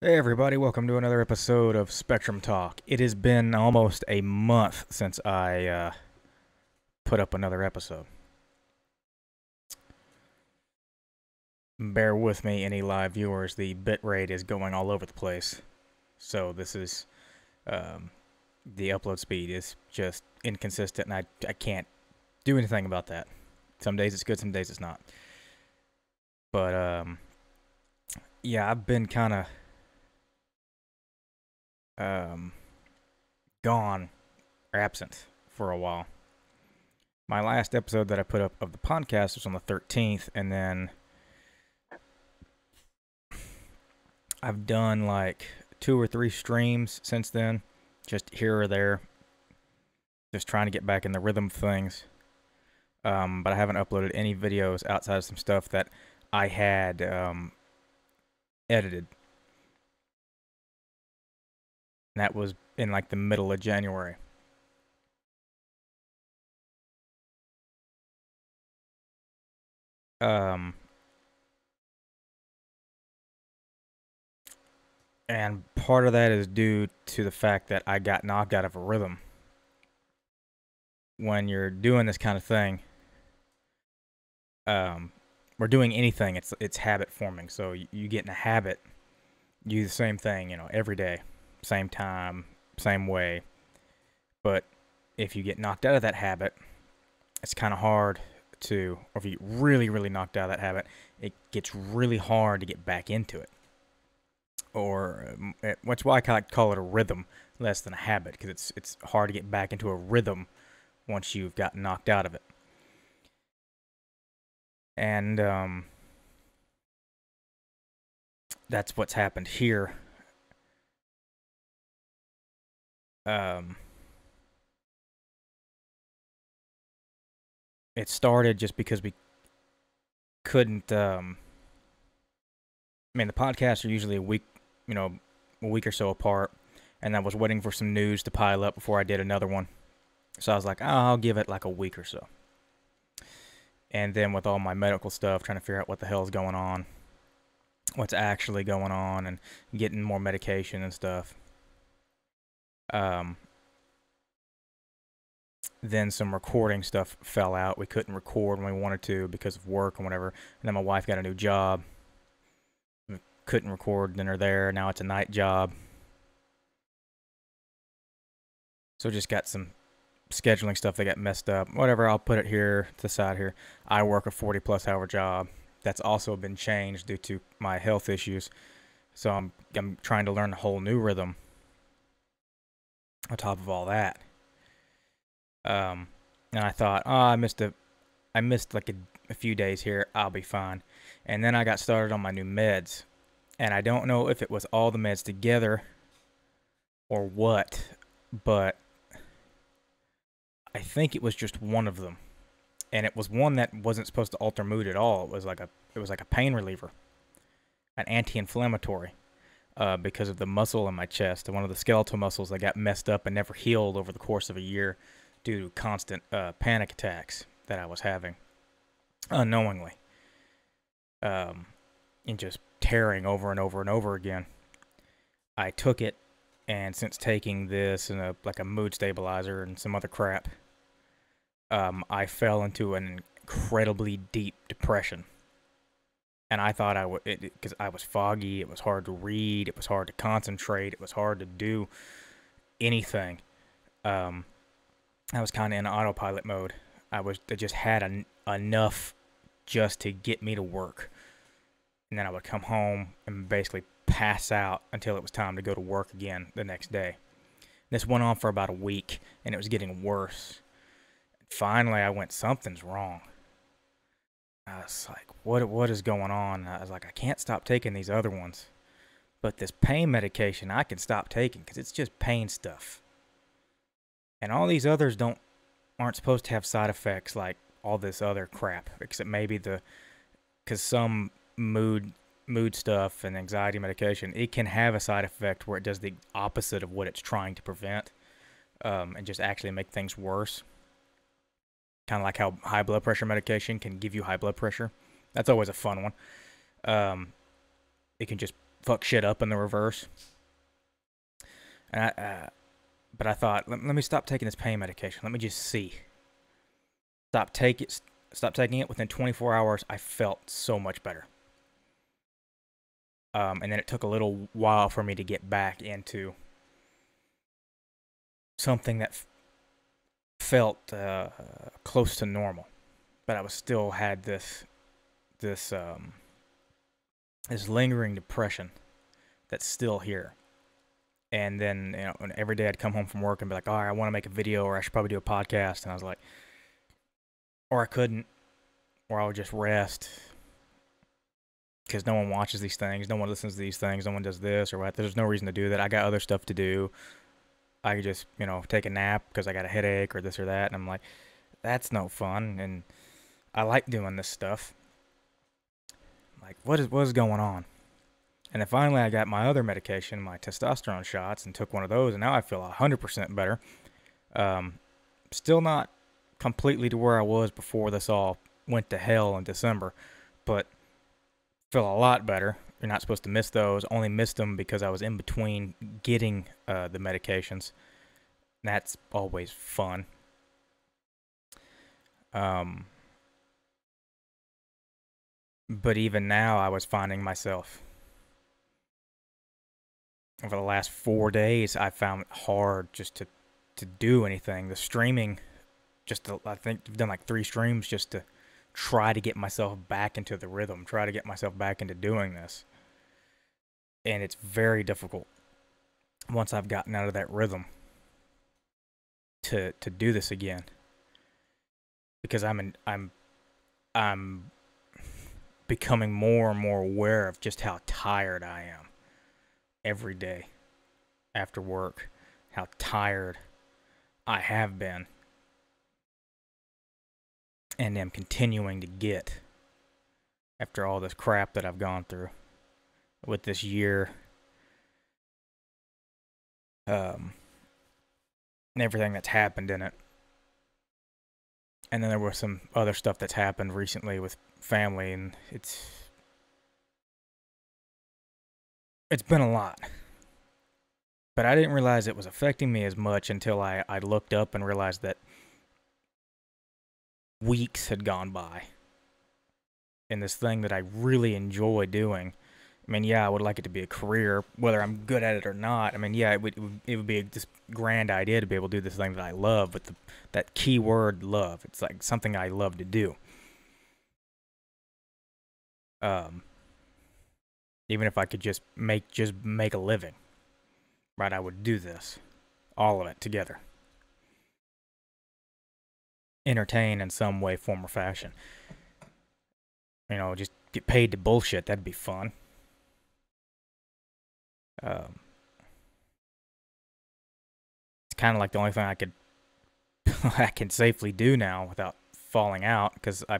Hey everybody, welcome to another episode of Spectrum Talk. It has been almost a month since I put up another episode. Bear with me, any live viewers, the bitrate is going all over the place. So this is, the upload speed is just inconsistent and I can't do anything about that. Some days it's good, some days it's not. But, yeah, I've been kind of, gone or absent for a while. My last episode that I put up of the podcast was on the 13th, and then I've done like 2 or 3 streams since then, just here or there, just trying to get back in the rhythm of things. But I haven't uploaded any videos outside of some stuff that I had edited. And that was in like the middle of January. And part of that is due to the fact that I got knocked out of a rhythm. When you're doing this kind of thing, or doing anything, it's habit forming. So you get in a habit, you do the same thing, every day, same time, same way. But if you get knocked out of that habit, it's kind of hard to, or if you really, really knocked out of that habit, it gets really hard to get back into it. Or that's why I call it a rhythm less than a habit, because it's hard to get back into a rhythm once you've gotten knocked out of it. And that's what's happened here. It started just because we couldn't. I mean, the podcasts are usually a week or so apart, and I was waiting for some news to pile up before I did another one. So I was like, oh, I'll give it like a week or so. And then with all my medical stuff, trying to figure out what the hell is going on, what's actually going on, and getting more medication and stuff. Then some recording stuff fell out. We couldn't record when we wanted to because of work and whatever. And then my wife got a new job. We couldn't record then or there. Now it's a night job. So just got some scheduling stuff that got messed up. Whatever, I'll put it here to the side here. I work a 40-plus hour job. That's also been changed due to my health issues. So I'm trying to learn a whole new rhythm on top of all that. And I thought, oh, I missed like a few days here. I'll be fine. And then I got started on my new meds. And I don't know if it was all the meds together or what, but I think it was just one of them. And it was one that wasn't supposed to alter mood at all. It was like a pain reliever, an anti-inflammatory, because of the muscle in my chest, one of the skeletal muscles that got messed up and never healed over the course of a year due to constant panic attacks that I was having unknowingly, and just tearing over and over and over again. I took it, and since taking this and a mood stabilizer and some other crap, I fell into an incredibly deep depression. And I thought I would, because I was foggy, it was hard to read, it was hard to concentrate, it was hard to do anything. I was kind of in autopilot mode. I just had enough just to get me to work. And then I would come home and basically pass out until it was time to go to work again the next day. This went on for about a week, and it was getting worse. Finally, I went, something's wrong. I was like, what is going on? I was like, I can't stop taking these other ones. But this pain medication, I can stop taking because it's just pain stuff. And all these others aren't supposed to have side effects like all this other crap, except maybe because some mood stuff and anxiety medication, it can have a side effect where it does the opposite of what it's trying to prevent, and just actually make things worse. Kind of like how high blood pressure medication can give you high blood pressure. That's always a fun one. it can just fuck shit up in the reverse. And but I thought, let me stop taking this pain medication. Let me just see. Stop taking it. Within 24 hours, I felt so much better. And then it took a little while for me to get back into something that felt close to normal, but I was still had this lingering depression that's still here. And then, every day I'd come home from work and be like, "Oh, I want to make a video, or I should probably do a podcast." And I was like, or I couldn't, or I would just rest because no one watches these things, no one listens to these things, no one does this or what. There's no reason to do that. I got other stuff to do. I could just, take a nap because I got a headache or this or that. And I'm like, that's no fun. And I like doing this stuff. Like, what is going on? And then finally I got my other medication, my testosterone shots, and took one of those. And now I feel 100% better. Still not completely to where I was before this all went to hell in December, but feel a lot better. You're not supposed to miss those. Only missed them because I was in between getting the medications. That's always fun. But even now, I was finding myself, over the last 4 days, I found it hard just to do anything. The streaming, I think I've done like 3 streams just to try to get myself back into the rhythm, try to get myself back into doing this. And it's very difficult once I've gotten out of that rhythm to do this again, because I'm becoming more and more aware of just how tired I am every day after work, how tired I have been and am continuing to get after all this crap that I've gone through with this year, and everything that's happened in it. And then there was some other stuff that's happened recently with family, and it's been a lot. But I didn't realize it was affecting me as much until I looked up and realized that weeks had gone by in this thing that I really enjoy doing. I mean, yeah, I would like it to be a career, whether I'm good at it or not. I mean, yeah, it would be this grand idea to be able to do this thing that I love, but that key word, love, it's like something I love to do. Even if I could just make a living, right, I would do this, all of it together. Entertain in some way, form, or fashion. Just get paid to bullshit, that'd be fun. It's kind of like the only thing I can safely do now without falling out, because I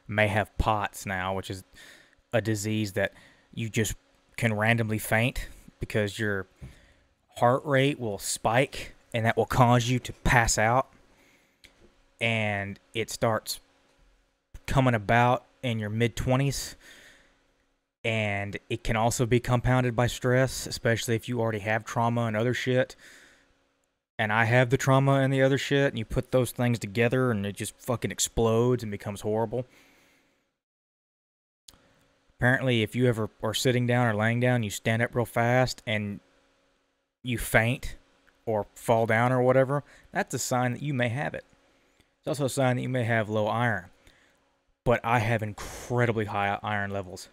may have POTS now, which is a disease that you just can randomly faint because your heart rate will spike, and that will cause you to pass out, and it starts coming about in your mid-20s. And it can also be compounded by stress, especially if you already have trauma and other shit. And I have the trauma and the other shit, and you put those things together and it just fucking explodes and becomes horrible. Apparently, if you ever are sitting down or laying down, you stand up real fast and you faint or fall down or whatever, that's a sign that you may have it. It's also a sign that you may have low iron. But I have incredibly high iron levels,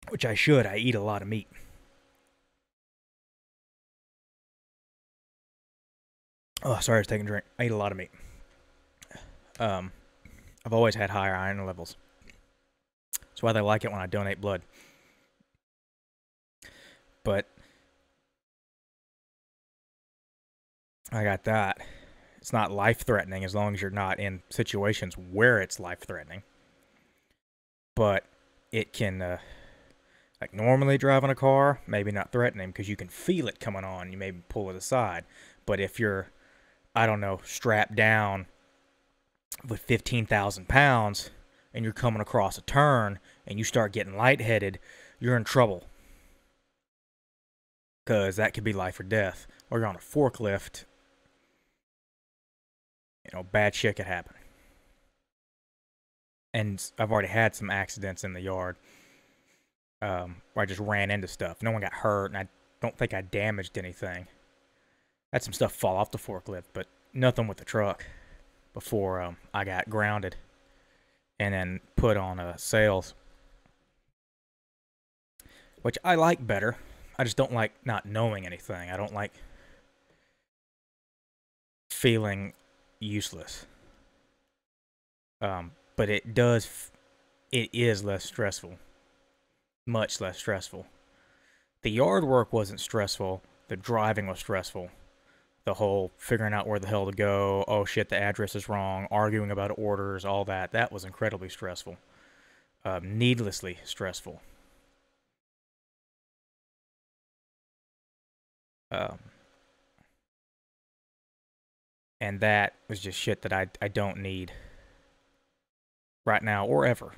which I should. I eat a lot of meat. Oh, sorry, I was taking a drink. I eat a lot of meat. I've always had higher iron levels. That's why they like it when I donate blood. But I got that. It's not life-threatening as long as you're not in situations where it's life-threatening. But it can, like normally driving a car, maybe not threatening because you can feel it coming on. You maybe pull it aside. But if you're, I don't know, strapped down with 15,000 pounds and you're coming across a turn and you start getting lightheaded, you're in trouble. Because that could be life or death. Or you're on a forklift, bad shit could happen. And I've already had some accidents in the yard where I just ran into stuff. No one got hurt, and I don't think I damaged anything. I had some stuff fall off the forklift, but nothing with the truck before I got grounded and then put on sales, which I like better. I just don't like not knowing anything. I don't like feeling useless. But it is less stressful. Much less stressful. The yard work wasn't stressful. The driving was stressful. The whole figuring out where the hell to go, oh shit, the address is wrong, arguing about orders, all that was incredibly stressful. Needlessly stressful. And that was just shit that I don't need right now or ever.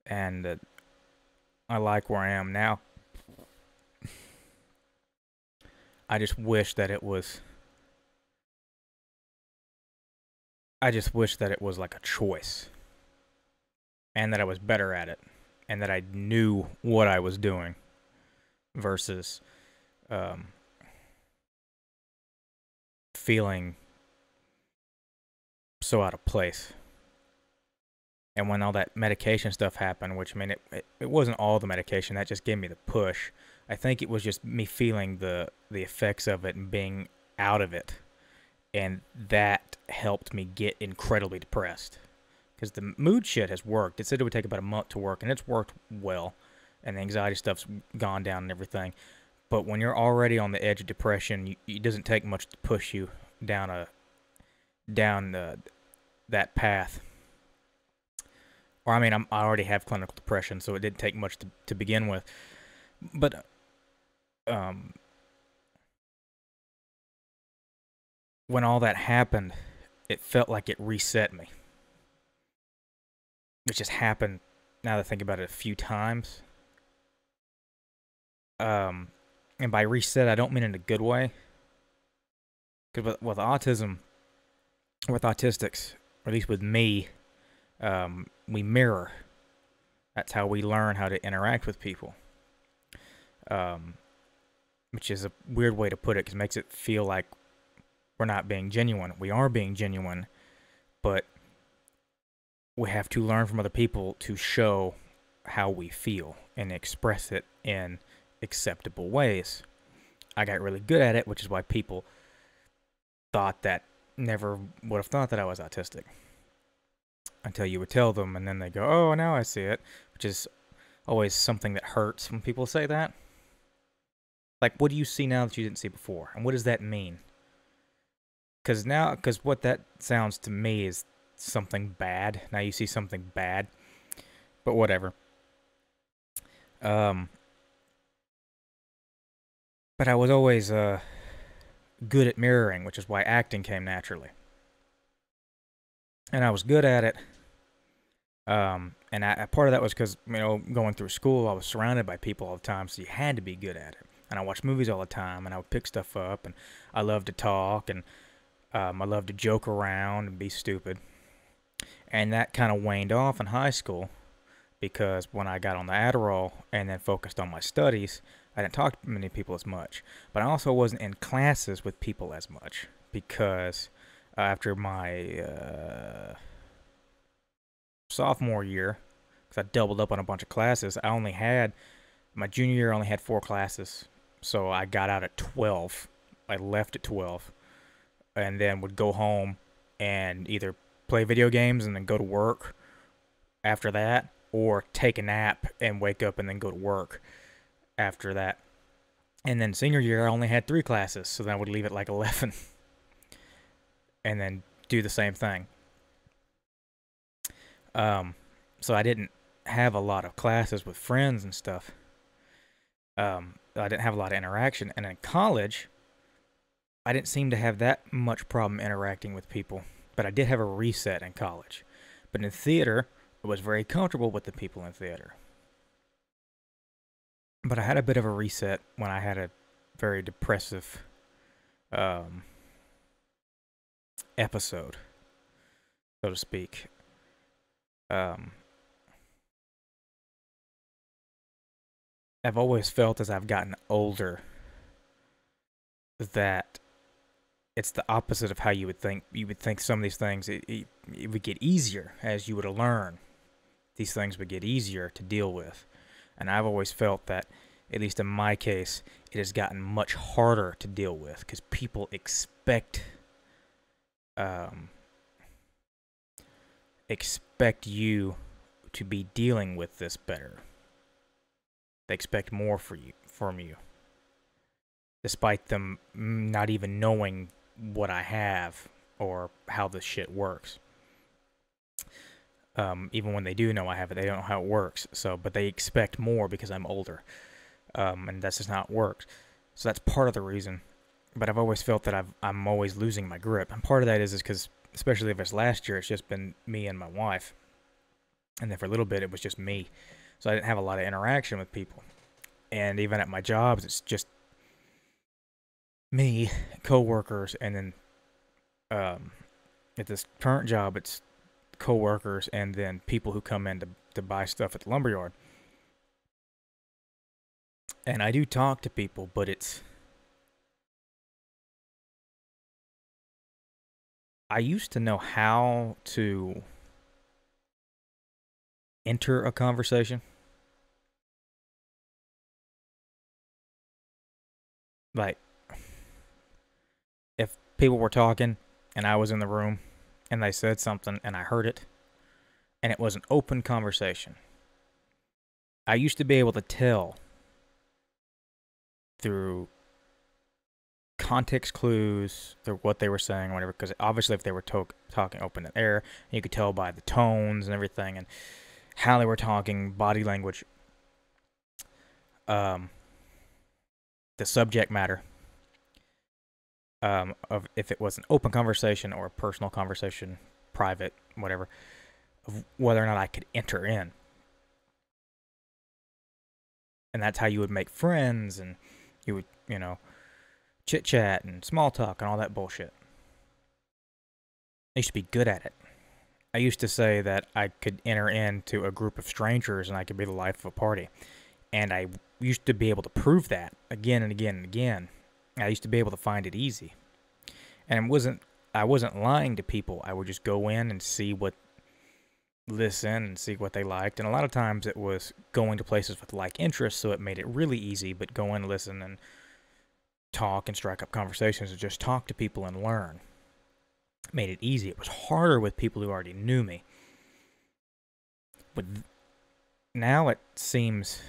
And I like where I am now. I just wish that it was like a choice. And that I was better at it. And that I knew what I was doing. Versus feeling so out of place. And when all that medication stuff happened, which, I mean, it wasn't all the medication, that just gave me the push. I think it was just me feeling the effects of it and being out of it. And that helped me get incredibly depressed. Because the mood shit has worked. It said it would take about a month to work, and it's worked well. And the anxiety stuff's gone down and everything. But when you're already on the edge of depression, it doesn't take much to push you down that path. Or, I mean, I already have clinical depression, so it didn't take much to begin with. But, when all that happened, it felt like it reset me. It just happened, now that I think about it, a few times. And by reset, I don't mean in a good way. Because with autism, with autistics, or at least with me, we mirror. That's how we learn how to interact with people. Which is a weird way to put it, because it makes it feel like we're not being genuine. We are being genuine, but we have to learn from other people to show how we feel and express it in acceptable ways. I got really good at it, which is why people never would have thought that I was autistic. Until you would tell them, and then they go, oh, now I see it. Which is always something that hurts when people say that. Like, what do you see now that you didn't see before? And what does that mean? Because what that sounds to me is something bad. Now you see something bad. But whatever. But I was always good at mirroring, which is why acting came naturally. And I was good at it. And part of that was because, going through school, I was surrounded by people all the time, so you had to be good at it. And I watched movies all the time, and I would pick stuff up, and I loved to talk, and I loved to joke around and be stupid. And that kind of waned off in high school, because when I got on the Adderall and then focused on my studies, I didn't talk to many people as much. But I also wasn't in classes with people as much, because after my sophomore year, because I doubled up on a bunch of classes, my junior year I only had 4 classes, so I got out at 12. I left at 12, and then would go home and either play video games and then go to work after that, or take a nap and wake up and then go to work after that. And then senior year I only had 3 classes, so then I would leave at like 11 and then do the same thing. So I didn't have a lot of classes with friends and stuff. I didn't have a lot of interaction. And in college, I didn't seem to have that much problem interacting with people, but I did have a reset in college. But in theater, I was very comfortable with the people in theater. But I had a bit of a reset when I had a very depressive um, episode, so to speak. Um, I've always felt as I've gotten older that it's the opposite of how you would think. You would think some of these things, it would get easier as you would learn. These things would get easier to deal with. And I've always felt that, at least in my case, it has gotten much harder to deal with because people um, expect you to be dealing with this better. They expect more from you, despite them not even knowing what I have or how this shit works. Even when they do know I have it, they don't know how it works. So, but they expect more because I'm older, and that's just not worked. So that's part of the reason. But I've always felt that I'm always losing my grip, and part of that is because, especially if it's last year, it's just been me and my wife, and then for a little bit it was just me, so I didn't have a lot of interaction with people. And even at my jobs, it's just me, coworkers, and then at this current job, it's coworkers and then people who come in to buy stuff at the lumberyard. And I do talk to people, but I used to know how to enter a conversation. Like, if people were talking and I was in the room and they said something and I heard it and it was an open conversation, I used to be able to tell through context clues, through what they were saying, or whatever, because obviously if they were talking open in air, you could tell by the tones and everything and how they were talking, body language, the subject matter, of if it was an open conversation or a personal conversation, private, whatever, of whether or not I could enter in. And that's how you would make friends, and you would, chit chat and small talk and all that bullshit. I used to be good at it. I used to say that I could enter into a group of strangers and I could be the life of a party. And I used to be able to prove that again and again and again. I used to be able to find it easy. And I wasn't lying to people. I would just go in and listen and see what they liked. And a lot of times it was going to places with like interests, so it made it really easy. But go in, listen, and talk and strike up conversations and just talk to people and learn. It made it easy. It was harder with people who already knew me. But now it seems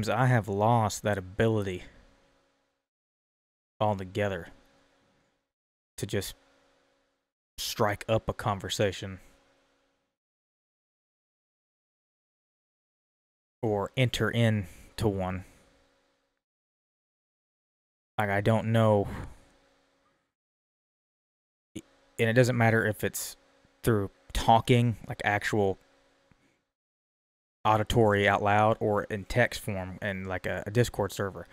I have lost that ability altogether to just strike up a conversation or enter into one. Like, I don't know, and it doesn't matter if it's through talking, like actual auditory out loud, or in text form and like a Discord server.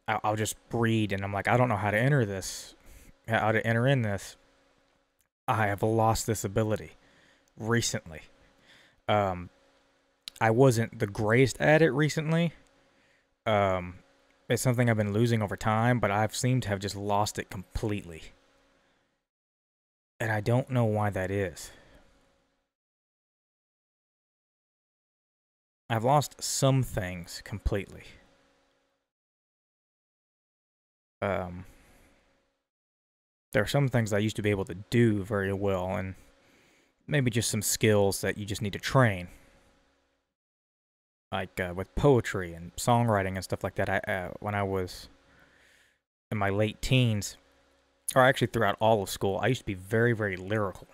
I'll just read and I'm like, I don't know how to enter in this. I have lost this ability recently. I wasn't the greatest at it recently. It's something I've been losing over time, but I've seemed to have just lost it completely. And I don't know why that is. I've lost some things completely. There are some things I used to be able to do very well, and maybe just some skills that you just need to train. Like with poetry and songwriting and stuff like that. When I was in my late teens, or actually throughout all of school, I used to be very, very lyrical.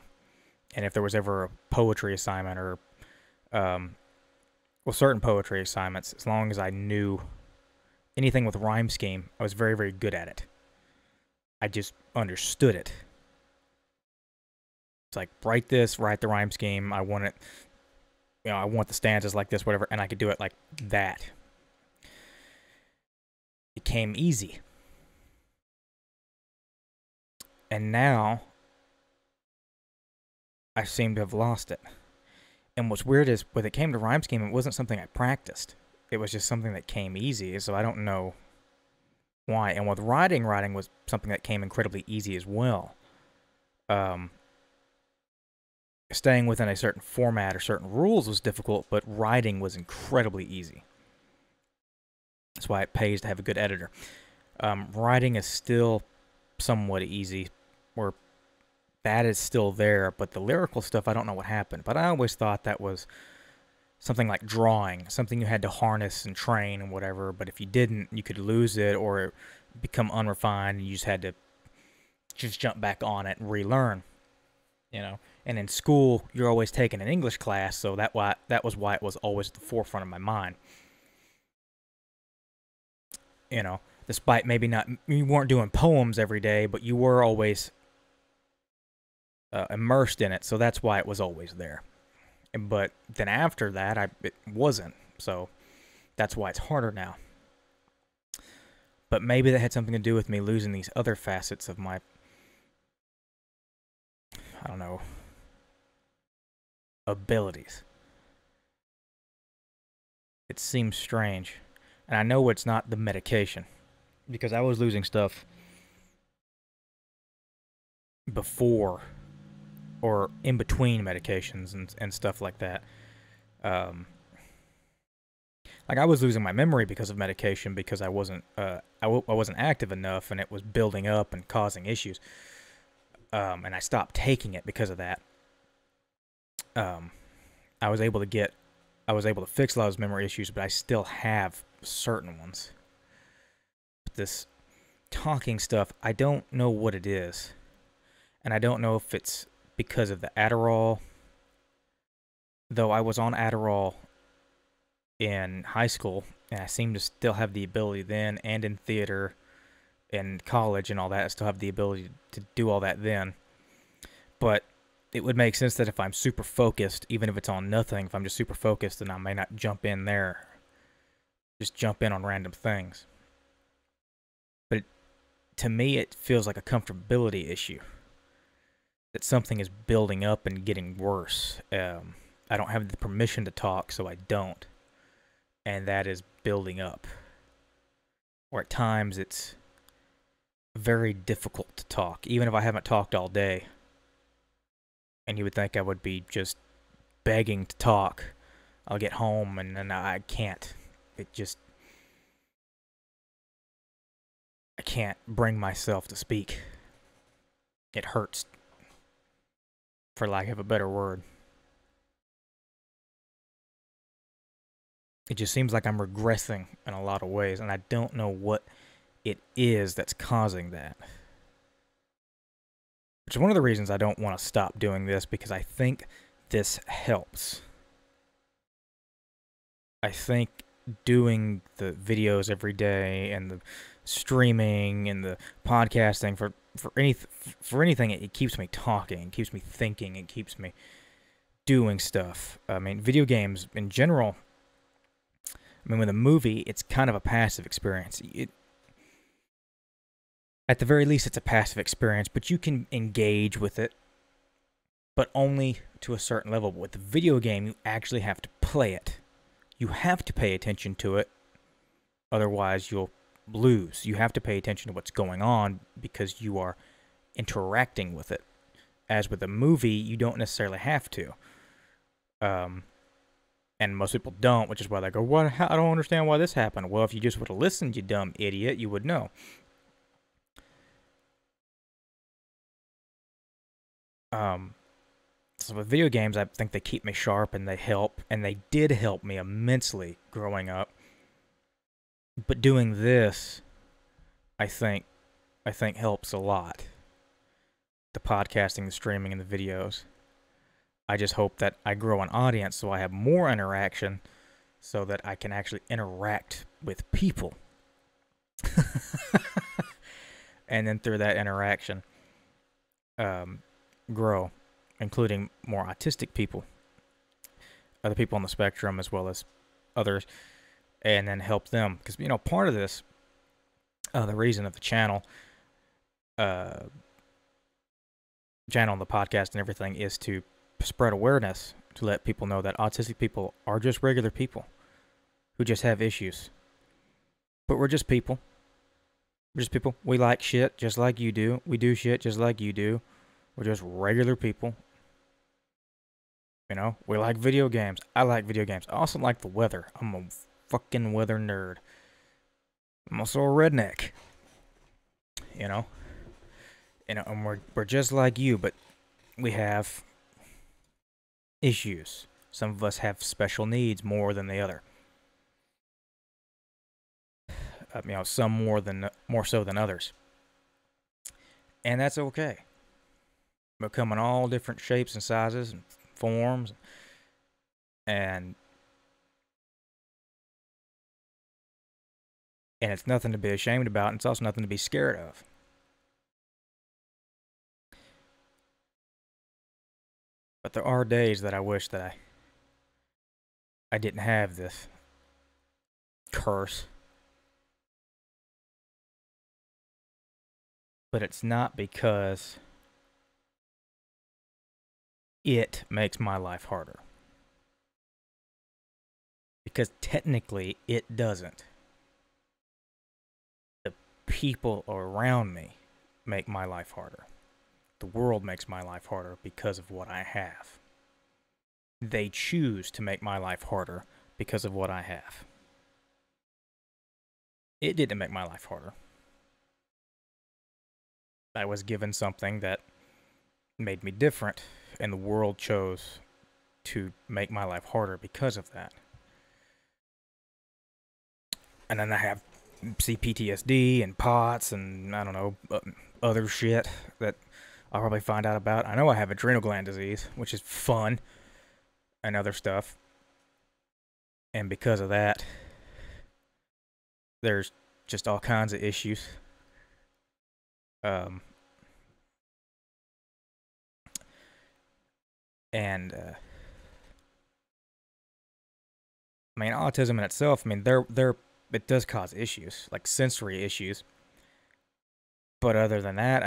And if there was ever a poetry assignment or certain poetry assignments, as long as I knew anything with rhyme scheme, I was very, very good at it. I just understood it. It's like, write this, write the rhyme scheme. I want it, I want the stanzas like this, whatever, and I could do it like that. It came easy. And now, I seem to have lost it. And what's weird is, when it came to rhyme scheme, it wasn't something I practiced. It was just something that came easy, so I don't know why. And with writing was something that came incredibly easy as well. Staying within a certain format or certain rules was difficult, but writing was incredibly easy. That's why it pays to have a good editor. Writing is still somewhat easy, or that is still there, but the lyrical stuff, I don't know what happened. But I always thought that was something like drawing, something you had to harness and train and whatever, but if you didn't, you could lose it or become unrefined, and you just had to just jump back on it and relearn, And in school, you're always taking an English class, so that was why it was always at the forefront of my mind. Despite maybe you weren't doing poems every day, but you were always immersed in it, so that's why it was always there. But then after that, it wasn't, so that's why it's harder now. But maybe that had something to do with me losing these other facets of my, I don't know, abilities. It seems strange. And I know it's not the medication, because I was losing stuff before or in between medications and stuff like that. Like, I was losing my memory because of medication, because I wasn't active enough, and it was building up and causing issues. And I stopped taking it because of that. I was able to fix a lot of those memory issues, but I still have certain ones. But this talking stuff, I don't know what it is. And I don't know if it's because of the Adderall. Though I was on Adderall in high school, and I seem to still have the ability then, and in theater, and college and all that, I still have the ability to do all that then. But it would make sense that if I'm super focused, even if it's on nothing, if I'm just super focused, then I may not jump in there. Just jump in on random things. But to me, it feels like a comfortability issue. That something is building up and getting worse. I don't have the permission to talk, so I don't. And that is building up. Or at times, it's very difficult to talk, even if I haven't talked all day. And you would think I would be just begging to talk. I'll get home and then I can't. I can't bring myself to speak. It hurts, for lack of a better word. It just seems like I'm regressing in a lot of ways, and I don't know what it is that's causing that. Which is one of the reasons I don't want to stop doing this, because I think this helps. I think doing the videos every day and the streaming and the podcasting for anything, it keeps me talking, it keeps me thinking, it keeps me doing stuff. I mean, video games in general, with a movie, it's kind of a passive experience. At the very least, it's a passive experience, but you can engage with it, but only to a certain level. But with the video game, you actually have to play it. You have to pay attention to it, otherwise you'll lose. You have to pay attention to what's going on because you are interacting with it. As with a movie, you don't necessarily have to. And most people don't, which is why they go, "What? I don't understand why this happened." Well, if you just would have listened, you dumb idiot, you would know. So with video games, I think they keep me sharp and they help, and they did help me immensely growing up. But doing this, I think helps a lot. The podcasting, the streaming, and the videos. I just hope that I grow an audience so I have more interaction, so that I can actually interact with people And then through that interaction, grow, including more autistic people, other people on the spectrum, as well as others, and then help them. Because, part of this, the reason of the uh, channel and the podcast and everything is to spread awareness, to let people know that autistic people are just regular people who just have issues. But we're just people. We're just people. We like shit just like you do. We do shit just like you do. We're just regular people. We like video games. I like video games. I also like the weather. I'm a fucking weather nerd. I'm also a redneck. You know? And we're just like you, but we have issues. Some of us have special needs more than the other. Some more so than others. And that's okay. We come in all different shapes and sizes and forms, and it's nothing to be ashamed about, and it's also nothing to be scared of. But there are days that I wish that I didn't have this curse. But it's not because it makes my life harder. Because technically it doesn't. The people around me make my life harder. The world makes my life harder because of what I have. They choose to make my life harder because of what I have. It didn't make my life harder. I was given something that made me different, and the world chose to make my life harder because of that. And then I have PTSD and POTS and I don't know, other shit that I'll probably find out about. I know I have adrenal gland disease, which is fun, and other stuff. And because of that, there's just all kinds of issues. Autism in itself, it does cause issues, like sensory issues. But other than that,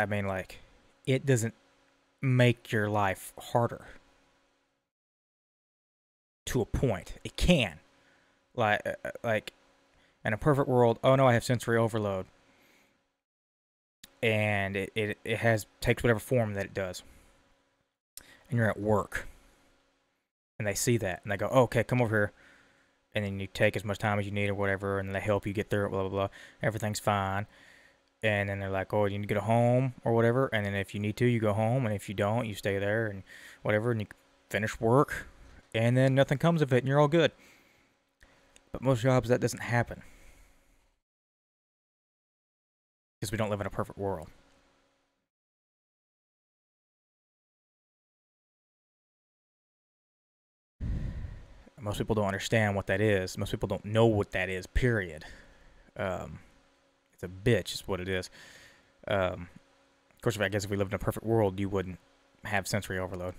it doesn't make your life harder. To a point. It can. Like in a perfect world, oh no, I have sensory overload. And it takes whatever form that it does. And you're at work. And they see that. And they go, oh, okay, come over here. And then you take as much time as you need or whatever. And they help you get through it, blah, blah, blah. Everything's fine. And then they're like, oh, you need to go home or whatever. And then if you need to, you go home. And if you don't, you stay there and whatever. And you finish work. And then nothing comes of it and you're all good. But most jobs, that doesn't happen. Because we don't live in a perfect world. Most people don't understand what that is. Most people don't know what that is, period. It's a bitch, is what it is. Of course, I guess if we lived in a perfect world, you wouldn't have sensory overload.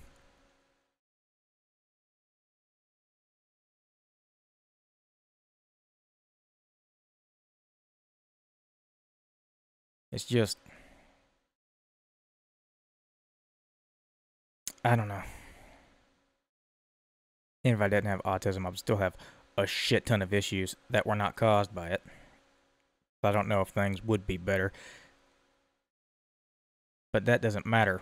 It's just, I don't know. Even if I didn't have autism, I would still have a shit ton of issues that were not caused by it. I don't know if things would be better. But that doesn't matter.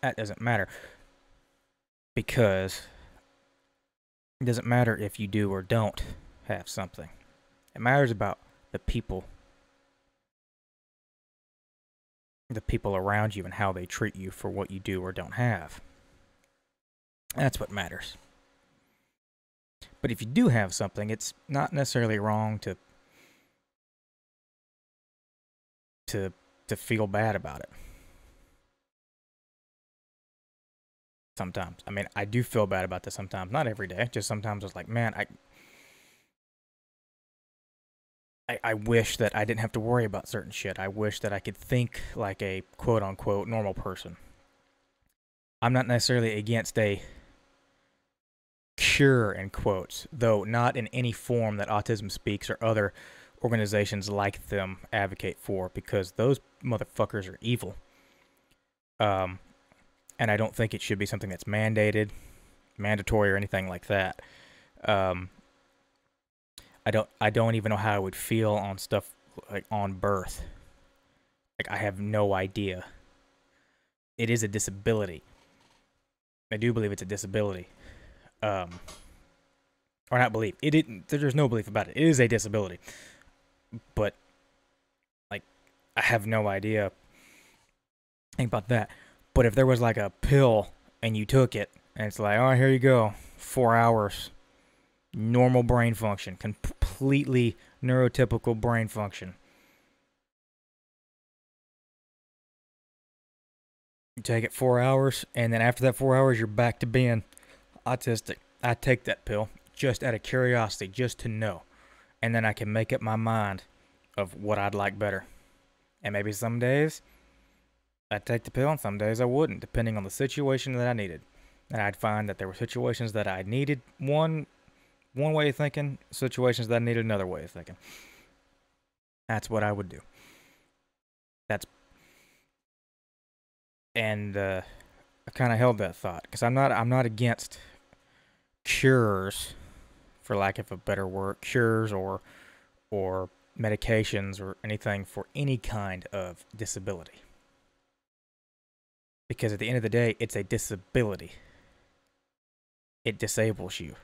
That doesn't matter. Because it doesn't matter if you do or don't have something. It matters about the people. The people around you and how they treat you for what you do or don't have. That's what matters. But if you do have something, it's not necessarily wrong to feel bad about it. sometimes. I mean, I do feel bad about this sometimes. Not every day. Just sometimes it's like, man, I wish that I didn't have to worry about certain shit. I wish that I could think like a quote unquote normal person. I'm not necessarily against a cure in quotes, though not in any form that Autism Speaks or other organizations like them advocate for, because those motherfuckers are evil. Um, and I don't think it should be something that's mandated, mandatory, or anything like that. Um, I don't even know how I would feel on stuff like on birth. Like, I have no idea. It is a disability. I do believe it's a disability. Um, or not believe it. There's no belief about it. It is a disability. But like, I have no idea. Think about that. But if there was like a pill and you took it, and it's like, oh, here you go, 4 hours, normal brain function, completely neurotypical brain function. You take it 4 hours, and then after that 4 hours, you're back to being autistic. I take that pill just out of curiosity, just to know. And then I can make up my mind of what I'd like better. And maybe some days I'd take the pill, and some days I wouldn't, depending on the situation that I needed. And I'd find that there were situations that I needed one way of thinking, situations that I needed another way of thinking. That's what I would do. And I kind of held that thought, because I'm not against cures, for lack of a better word, cures or medications or anything for any kind of disability. Because at the end of the day, it's a disability. It disables you.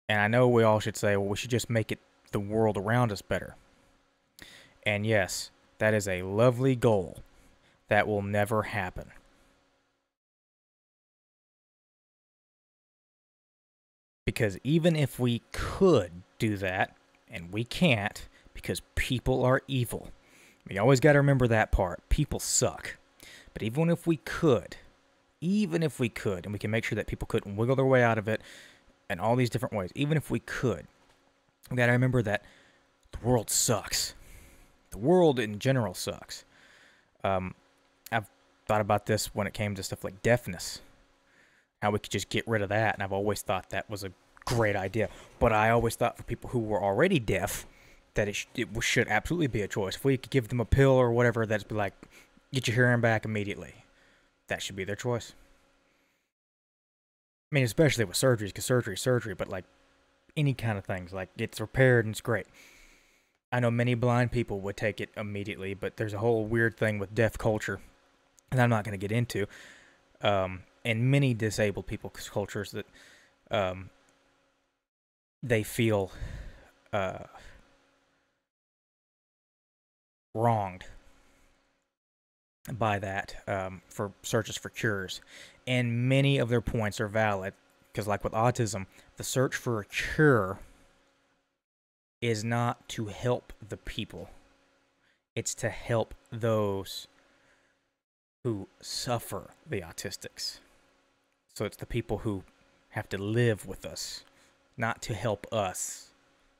And I know we all should say, well, we should just make the world around us better. And yes, that is a lovely goal. That will never happen. Because even if we could do that, and we can't, because people are evil. We always got to remember that part. People suck. But even if we could, and we can make sure that people couldn't wiggle their way out of it in all these different ways, even if we could, we got to remember that the world sucks. The world in general sucks. I've thought about this when it came to stuff like deafness. How we could just get rid of that, and I've always thought that was a great idea. But I always thought for people who were already deaf that it should absolutely be a choice. If we could give them a pill or whatever that's be like, get your hearing back immediately, that should be their choice. I mean, especially with surgeries, because surgery is surgery, but like any kind of things, like it's repaired and it's great. I know many blind people would take it immediately, but there's a whole weird thing with deaf culture that I'm not going to get into. And many disabled people's cultures that they feel wronged by that for searches for cures. And many of their points are valid, because like with autism, the search for a cure is not to help the people. It's to help those who suffer the autistics. So it's the people who have to live with us, not to help us.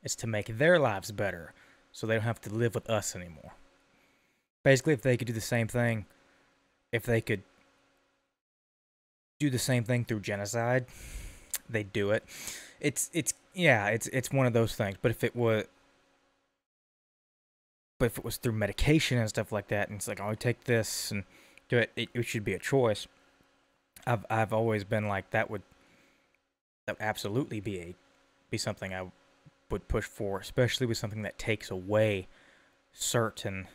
It's to make their lives better, so they don't have to live with us anymore. Basically, if they could do the same thing, if they could do the same thing through genocide, they'd do it. It's one of those things. But if it was through medication and stuff like that, and it's like, oh, take this and do it, it should be a choice. I've always been like, that would absolutely be something I would push for, especially with something that takes away certain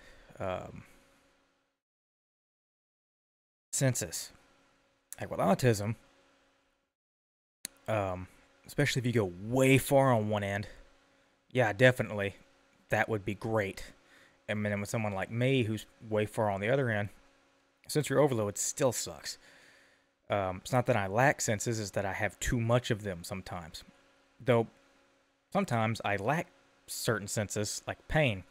senses. Like with autism, especially if you go way far on one end, yeah, definitely, that would be great. And then with someone like me who's way far on the other end, sensory overload still sucks. It's not that I lack senses, it's that I have too much of them sometimes. Though, sometimes I lack certain senses, like pain,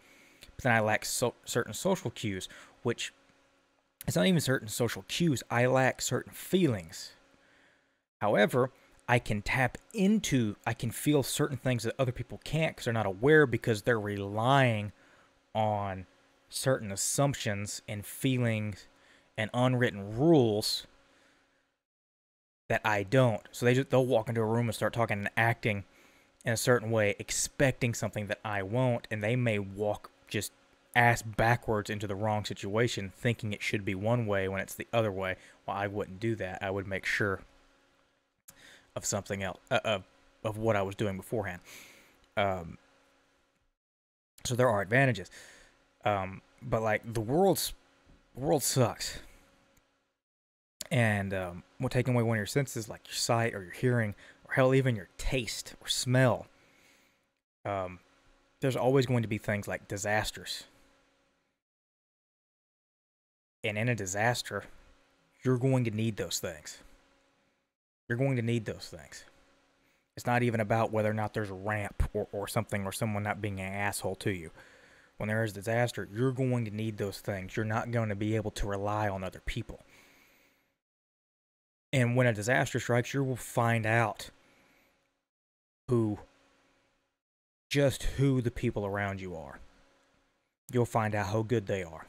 but then I lack certain social cues, which It's not even certain social cues. I lack certain feelings. However, I can feel certain things that other people can't because they're not aware, because they're relying on certain assumptions and feelings and unwritten rules that I don't. So they'll walk into a room and start talking and acting in a certain way, expecting something that I won't, and they may walk just ass backwards into the wrong situation, thinking it should be one way when it's the other way. Well, I wouldn't do that. I would make sure of something else, of what I was doing beforehand. So there are advantages, but like the world sucks, and we're taking away one of your senses, like your sight or your hearing, or hell, even your taste or smell. There's always going to be things like disasters. And in a disaster, you're going to need those things. You're going to need those things. It's not even about whether or not there's a ramp or something, or someone not being an asshole to you. When there is disaster, you're going to need those things. You're not going to be able to rely on other people. And when a disaster strikes, you will find out who the people around you are. You'll find out how good they are.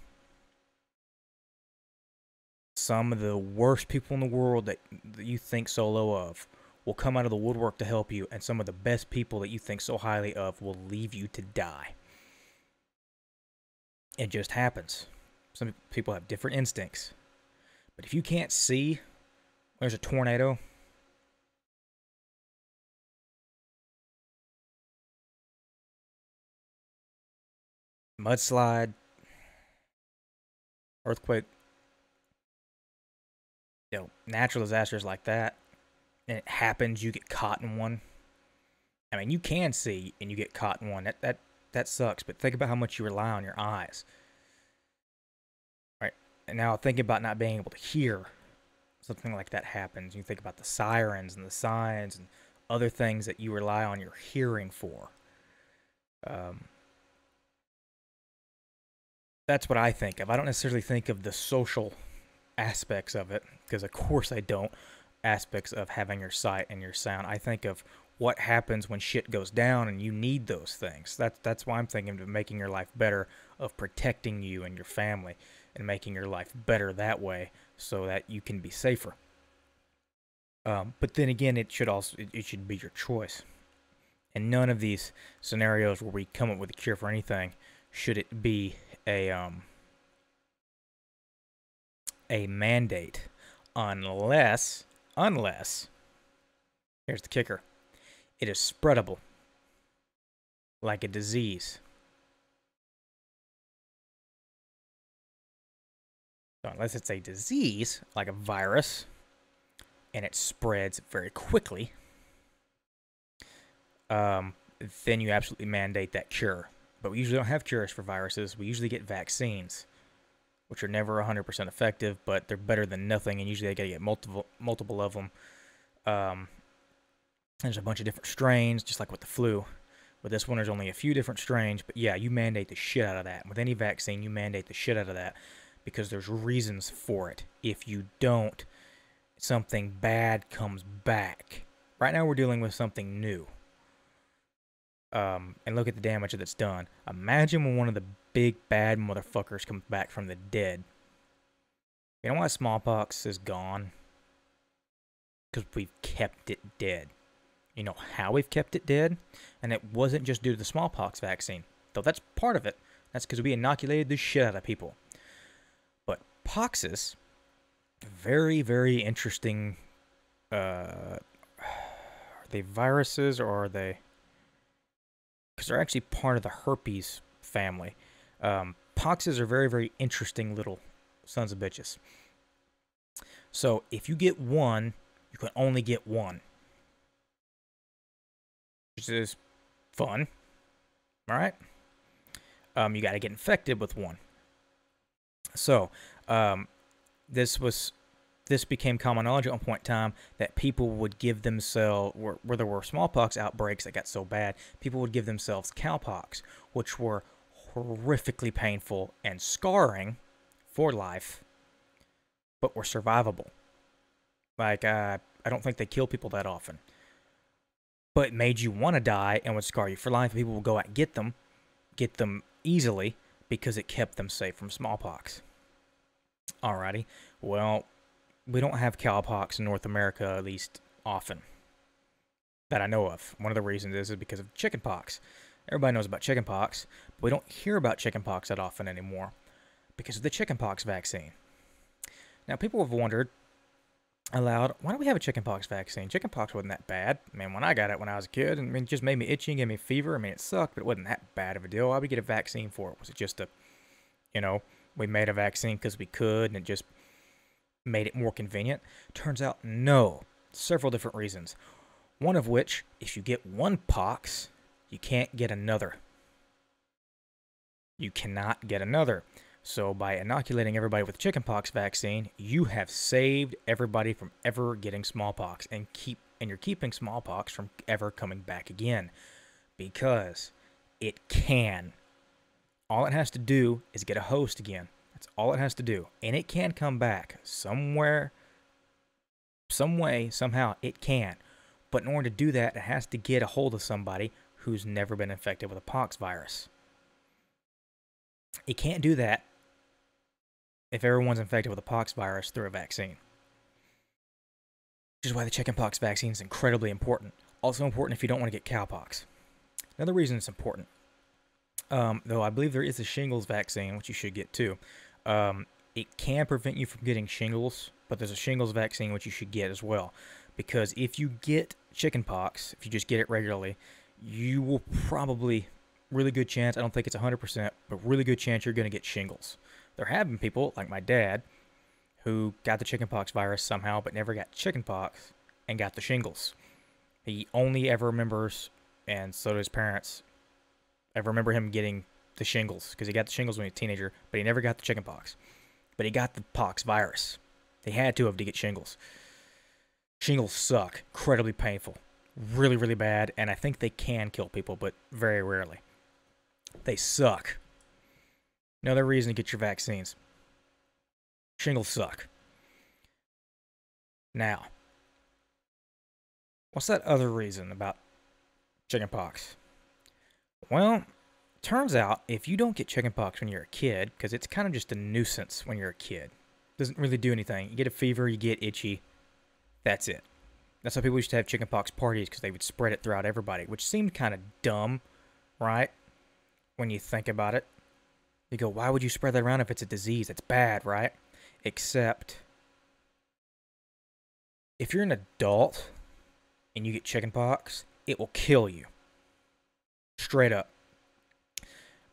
Some of the worst people in the world that you think so low of will come out of the woodwork to help you, and some of the best people that you think so highly of will leave you to die. It just happens. Some people have different instincts. But if you can't see there's a tornado, mudslide, earthquake, natural disasters like that, and it happens, you get caught in one. I mean, you can see and you get caught in one. That sucks, but think about how much you rely on your eyes. Right? And now think about not being able to hear. Something like that happens. You think about the sirens and the signs and other things that you rely on your hearing for. That's what I think of. I don't necessarily think of the social aspects of it, because of course I don't. Aspects of having your sight and your sound. I think of what happens when shit goes down and you need those things. That's why I'm thinking of making your life better, of protecting you and your family, and making your life better that way so that you can be safer. But then again, it should be your choice. And none of these scenarios where we come up with a cure for anything should it be a mandate, unless here's the kicker: it is spreadable like a disease. So unless it's a disease like a virus and it spreads very quickly, then you absolutely mandate that cure. But we usually don't have cures for viruses. We usually get vaccines, which are never 100% effective, but they're better than nothing, and usually they gotta get multiple of them. There's a bunch of different strains, just like with the flu. With this one, there's only a few different strains, but yeah, you mandate the shit out of that. With any vaccine, you mandate the shit out of that, because there's reasons for it. If you don't, something bad comes back. Right now, we're dealing with something new. And look at the damage that's done. Imagine when one of the big bad motherfuckers comes back from the dead. You know why smallpox is gone? Because we've kept it dead. You know how we've kept it dead? And it wasn't just due to the smallpox vaccine, though that's part of it. That's because we inoculated the shit out of people. But poxes, very, very interesting. Are they viruses, or are they? Because they're actually part of the herpes family. Poxes are very, very interesting little sons of bitches. So if you get one, you can only get one, which is fun. All right. You got to get infected with one. So this became common knowledge at one point in time, that people would give themselves, where there were smallpox outbreaks that got so bad, people would give themselves cowpox, which were horrifically painful and scarring for life, but were survivable. Like, I don't think they kill people that often. But it made you want to die and would scar you for life. People would go out and get them easily because it kept them safe from smallpox. Alrighty. Well, we don't have cowpox in North America, at least often, that I know of. One of the reasons is because of chickenpox. Everybody knows about chickenpox, but we don't hear about chickenpox that often anymore because of the chickenpox vaccine. Now, people have wondered aloud, why don't we have a chickenpox vaccine? Chickenpox wasn't that bad. I mean, when I got it when I was a kid, I mean, it just made me itchy and gave me fever. I mean, it sucked, but it wasn't that bad of a deal. Why would we get a vaccine for it? Was it just we made a vaccine because we could and it just made it more convenient? Turns out, no. Several different reasons. One of which, if you get one pox, you can't get another. You cannot get another. So by inoculating everybody with chickenpox vaccine, you have saved everybody from ever getting smallpox, and you're keeping smallpox from ever coming back again, because it can. All it has to do is get a host again. That's all it has to do, and it can come back somewhere, some way, somehow. It can, but in order to do that, it has to get a hold of somebody who's never been infected with a pox virus. It can't do that if everyone's infected with a pox virus through a vaccine. Which is why the chickenpox vaccine is incredibly important. Also important if you don't want to get cowpox. Another reason it's important, though I believe there is a shingles vaccine, which you should get too. It can prevent you from getting shingles, but there's a shingles vaccine which you should get as well. Because if you get chickenpox, if you just get it regularly, you will probably, really good chance, I don't think it's 100%, but really good chance you're going to get shingles. There have been people, like my dad, who got the chickenpox virus somehow, but never got chickenpox and got the shingles. He only ever remembers, and so do his parents, ever remember him getting the shingles, because he got the shingles when he was a teenager, but he never got the chickenpox. But he got the pox virus. They had to get shingles. Shingles suck. Incredibly painful. Really, really bad, and I think they can kill people, but very rarely. They suck. Another reason to get your vaccines. Shingles suck. Now, what's that other reason about chickenpox? Well, turns out if you don't get chickenpox when you're a kid, because it's kind of just a nuisance when you're a kid, doesn't really do anything. You get a fever, you get itchy, that's it. That's why people used to have chickenpox parties, because they would spread it throughout everybody, which seemed kind of dumb, right? When you think about it. You go, why would you spread that around if it's a disease? It's bad, right? Except, if you're an adult and you get chickenpox, it will kill you. Straight up.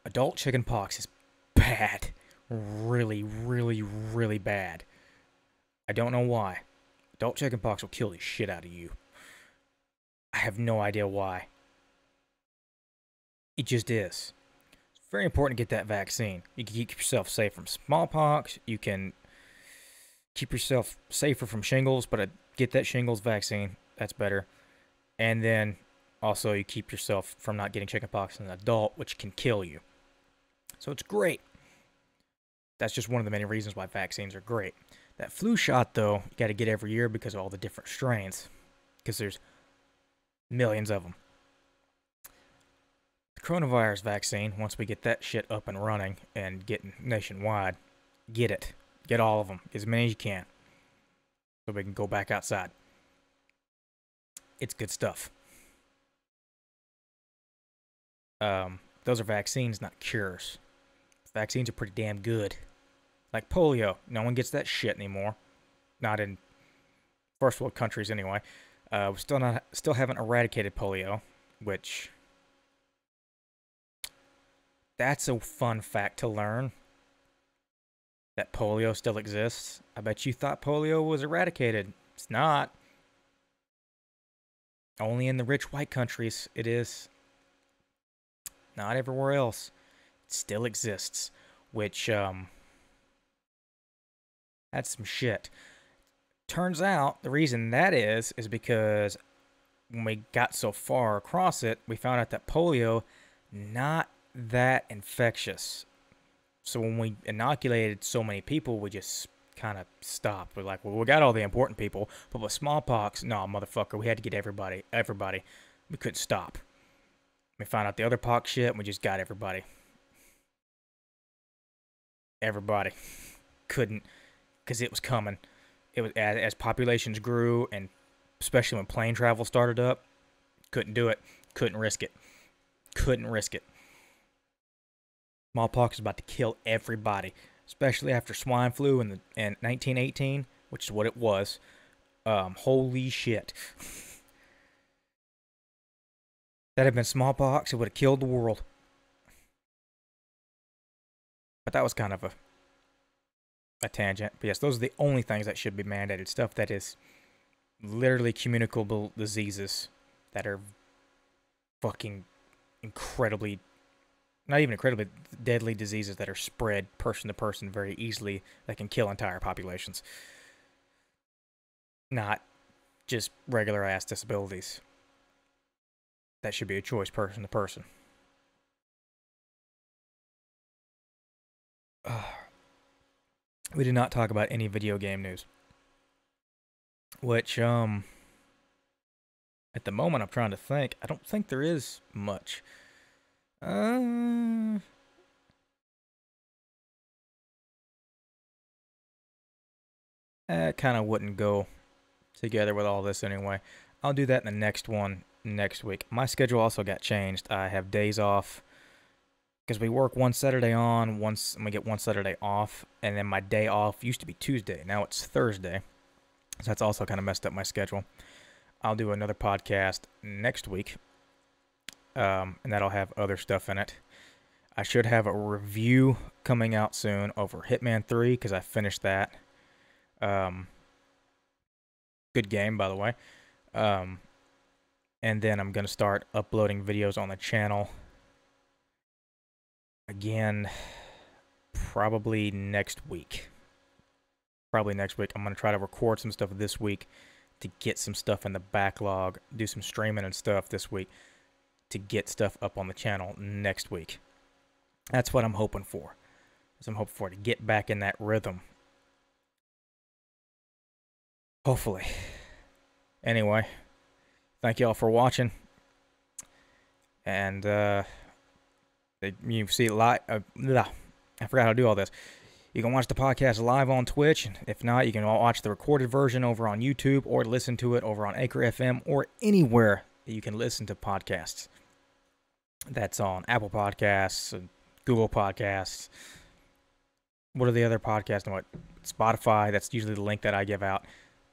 Adult chickenpox is bad. Really, really, really bad. I don't know why. Adult chickenpox will kill the shit out of you. I have no idea why. It just is. It's very important to get that vaccine. You can keep yourself safe from smallpox. You can keep yourself safer from shingles, but get that shingles vaccine. That's better. And then also you keep yourself from not getting chickenpox as an adult, which can kill you. So it's great. That's just one of the many reasons why vaccines are great. That flu shot, though, you got to get every year because of all the different strains. Because there's millions of them. The coronavirus vaccine, once we get that shit up and running and getting nationwide, get it. Get all of them. Get as many as you can. So we can go back outside. It's good stuff. Those are vaccines, not cures. Vaccines are pretty damn good. Like polio. No one gets that shit anymore. Not in first world countries anyway. We still haven't eradicated polio, which that's a fun fact to learn. That polio still exists. I bet you thought polio was eradicated. It's not. Only in the rich white countries it is. Not everywhere else. It still exists. Which, that's some shit. Turns out, the reason that is because when we got so far across it, we found out that polio, not that infectious. So when we inoculated so many people, we just kind of stopped. We're like, well, we got all the important people, but with smallpox, no, motherfucker, we had to get everybody. We couldn't stop. We found out the other pox shit, and we just got everybody. Everybody. Couldn't, because it was coming. It was as populations grew, and especially when plane travel started up, couldn't do it. Couldn't risk it. Couldn't risk it. Smallpox is about to kill everybody, especially after swine flu in 1918, which is what it was. Holy shit. That had been smallpox, it would have killed the world. But that was kind of a tangent. But yes, those are the only things that should be mandated. Stuff that is literally communicable diseases that are fucking incredibly, not even incredibly, deadly diseases that are spread person to person very easily that can kill entire populations. Not just regular ass disabilities. That should be a choice person to person. We did not talk about any video game news. Which, at the moment I'm trying to think. I don't think there is much. That kind of wouldn't go together with all this anyway. I'll do that in the next one next week. My schedule also got changed. I have days off because we work one Saturday on, and we get one Saturday off, and then my day off used to be Tuesday. Now it's Thursday. So that's also kind of messed up my schedule. I'll do another podcast next week, and that'll have other stuff in it. I should have a review coming out soon over Hitman 3 because I finished that. Good game, by the way. And then I'm going to start uploading videos on the channel again, probably next week. I'm going to try to record some stuff this week to get some stuff in the backlog, do some streaming and stuff this week to get stuff up on the channel next week. That's what I'm hoping for. I'm hoping for to get back in that rhythm. Hopefully. Anyway, thank y'all for watching. And you see live. I forgot how to do all this. You can watch the podcast live on Twitch. If not, you can watch the recorded version over on YouTube or listen to it over on Anchor FM or anywhere that you can listen to podcasts. That's on Apple Podcasts, Google Podcasts. What are the other podcasts? What? Spotify. That's usually the link that I give out.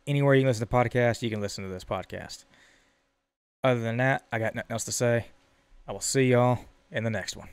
Anywhere you can listen to podcasts, you can listen to this podcast. Other than that, I got nothing else to say. I will see y'all in the next one.